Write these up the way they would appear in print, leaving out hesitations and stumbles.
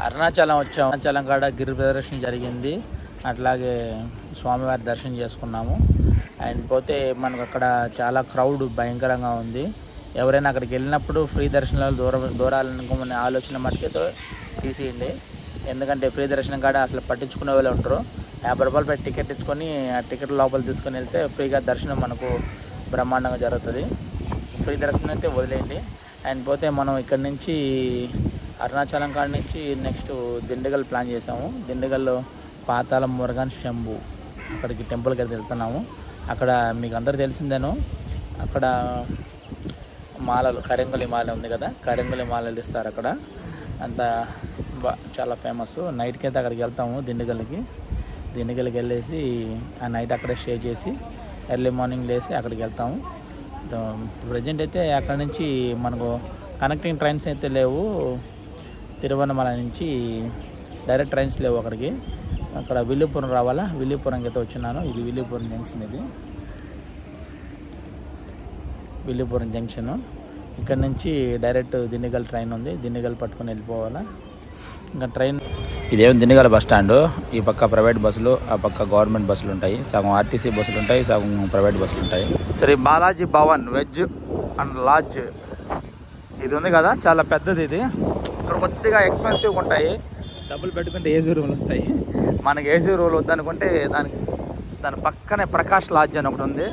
అరుణాచలం వచ్చాము. అరుణాచలం కాడ గిరి ప్రదర్శన జరిగింది, అట్లాగే స్వామివారి దర్శనం చేసుకున్నాము. అండ్ పోతే మనకు అక్కడ చాలా క్రౌడ్ భయంకరంగా ఉంది. ఎవరైనా అక్కడికి వెళ్ళినప్పుడు ఫ్రీ దర్శనాలు దూరాలనుకోమనే ఆలోచన మట్టుకే తీసేయండి. ఎందుకంటే ఫ్రీ దర్శనం కాడ అసలు పట్టించుకునే వాళ్ళు ఉంటారు. 50 రూపాయలు పెట్టి టికెట్ ఇచ్చుకొని ఆ టికెట్ లోపల తీసుకొని వెళ్తే ఫ్రీగా దర్శనం మనకు బ్రహ్మాండంగా జరుగుతుంది. ఫ్రీ దర్శనం అయితే వదిలేయండి. అండ్ పోతే మనం ఇక్కడ నుంచి అరుణాచలం కాడ నుంచి నెక్స్ట్ దిండిగల్ ప్లాన్ చేసాము. దిండిగల్లో పాతాళం మురుగన్ శంభు అక్కడికి టెంపుల్కి అయితే వెళ్తున్నాము. అక్కడ మీకు అందరూ తెలిసిందేను, అక్కడ మాలలు కరింగలి మాల ఉంది కదా, కరింగలి మాలలు ఇస్తారు అక్కడ. అంతా చాలా ఫేమస్. నైట్కి అయితే అక్కడికి వెళ్తాము. దిండిగల్కి వెళ్ళేసి ఆ నైట్ అక్కడే స్టే చేసి ఎర్లీ మార్నింగ్ లేసి అక్కడికి వెళ్తాము. ప్రజెంట్ అయితే అక్కడ నుంచి మనకు కనెక్టింగ్ ట్రైన్స్ అయితే లేవు. తిరువన్నమల నుంచి డైరెక్ట్ ట్రైన్స్ లేవు అక్కడికి. అక్కడ విల్లుపురం రావాలా. విల్లుపురంకి అయితే వచ్చినాను. ఇది విల్లుపురం జంక్షన్. ఇది విల్లుపురం జంక్షన్. ఇక్కడ నుంచి డైరెక్ట్ దిండిగల్ ట్రైన్ ఉంది. దిండిగల్ పట్టుకొని వెళ్ళిపోవాలా. ఇంకా ట్రైన్ ఇదేమో దిండిగల్ బస్ స్టాండ్. ఈ పక్క ప్రైవేట్ బస్సులు, ఆ పక్క గవర్నమెంట్ బస్సులు ఉంటాయి. సగం ఆర్టీసీ బస్సులు ఉంటాయి, సగం ప్రైవేట్ బస్సులు ఉంటాయి. Shri Balaji Bhavan veg and lodge ఇది ఉంది కదా, చాలా పెద్దది. ఇది ఇక్కడ కొద్దిగా ఎక్స్పెన్సివ్గా ఉంటాయి. డబ్బులు పెట్టుకుంటే ఏసీ రూమ్లు వస్తాయి. మనకి ఏసీ రూమ్ వద్దనుకుంటే దాని పక్కనే ప్రకాష్ లాడ్జ్ అని ఒకటి ఉంది.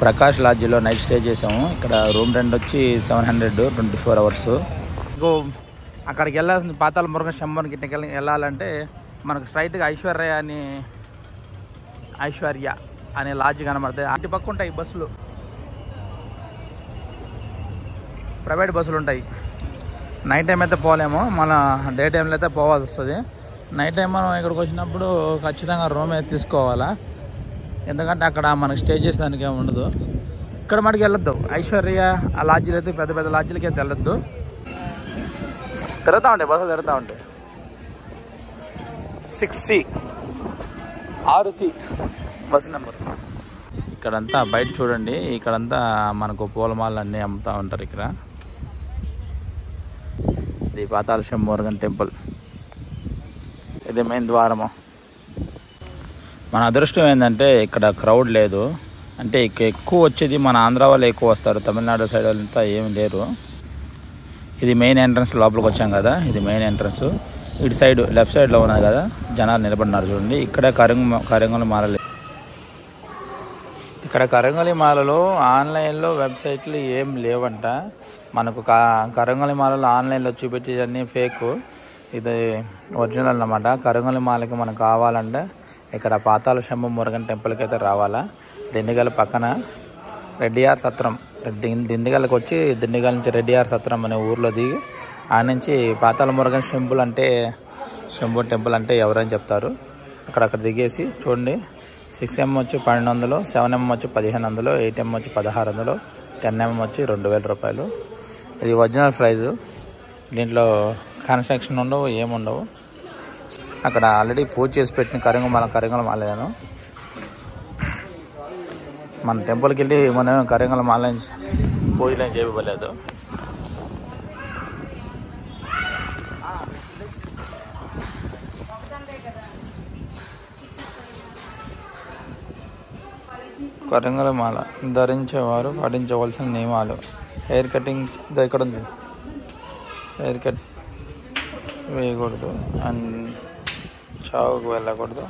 ప్రకాష్ లాడ్జ్లో నైట్ స్టే చేసాము. ఇక్కడ రూమ్ రెంట్ వచ్చి 700, 24 hours. ఇంకో అక్కడికి వెళ్ళాల్సిన పాతాళ మురుగన్ శంభునికి ఇట్లా వెళ్ళాలంటే మనకు స్ట్రైట్గా ఐశ్వర్య అనే లాడ్జ్ కనబడుతుంది. అటు పక్క ఉంటాయి బస్సులు, ప్రైవేట్ బస్సులు ఉంటాయి. నైట్ టైం అయితే పోలేము, మన డే టైంలో అయితే పోవాల్సి వస్తుంది. నైట్ టైం మనం ఇక్కడికి వచ్చినప్పుడు ఖచ్చితంగా రూమ్ అయితే తీసుకోవాలా. ఎందుకంటే అక్కడ మనకు స్టే చేసేదానికి ఏమి ఉండదు. ఇక్కడ మనకి వెళ్ళొద్దు. ఐశ్వర్య ఆ లాడ్జీలు అయితే పెద్ద పెద్ద లాడ్జీలకి అయితే వెళ్ళొద్దు. తిరుగుతూ ఉంటాయి బస్సులు, తిరుగుతూ ఉంటాయి. 6C bus number. ఇక్కడంతా బయట చూడండి, ఇక్కడంతా మనకు పూలమాలలు అన్నీ అమ్ముతూ ఉంటారు. ఇక్కడ ఇది పాతాళ మురుగన్ టెంపుల్. ఇది మెయిన్ ద్వారము. మన అదృష్టం ఏంటంటే ఇక్కడ క్రౌడ్ లేదు. అంటే ఎక్కువ వచ్చేది మన ఆంధ్ర వాళ్ళు ఎక్కువ వస్తారు, తమిళనాడు సైడ్ వాళ్ళంతా ఏమి లేరు. ఇది మెయిన్ ఎంట్రన్స్. లోపలికి వచ్చాం కదా, ఇది మెయిన్ ఎంట్రన్స్. ఇటు సైడ్ లెఫ్ట్ సైడ్లో ఉన్నది కదా, జనాలు నిలబడినారు చూడండి. ఇక్కడే కరింగలి మాలలు. ఇక్కడ కరింగలి మాలలో ఆన్లైన్లో వెబ్సైట్లు ఏం లేవంట. మనకు కరింగలి మాలలో ఆన్లైన్లో చూపించేవన్నీ ఫేక్, ఇది ఒరిజినల్ అన్నమాట. కరింగలి మాలకి మనకు కావాలంటే ఇక్కడ పాతాళ శంభు మురుగన్ టెంపుల్కి అయితే రావాలా. దిండిగల్ పక్కన రెడ్డియార్ సత్రం, దిండిగల్కి వచ్చి దిండిగల్ నుంచి రెడ్డియార్ సత్రం అనే ఊర్లో దిగి ఆ నుంచి పాతాళ మురుగన్ శంభు టెంపుల్ అంటే ఎవరని చెప్తారు. అక్కడ దిగేసి చూడండి. 6M వచ్చి 1200, 7M వచ్చి 1500, 8M వచ్చి 1600, 10M వచ్చి 2000 రూపాయలు. ఇది ఒరిజినల్ ప్రైజు. దీంట్లో కన్స్ట్రక్షన్ ఉండవు, ఏముండవు. అక్కడ ఆల్రెడీ పూజ చేసి పెట్టిన కరింగల మాలను మన టెంపుల్కి వెళ్ళి మనం కరింగల మాల పూజలు ఏం చేయలేదు. కరింగల మాల ధరించేవారు పాటించవలసిన నియమాలు. హెయిర్ కటింగ్ ఇక్కడ ఉంది. హెయిర్ కట్ వేయకూడదు అండ్ చావుకు వెళ్ళకూడదు.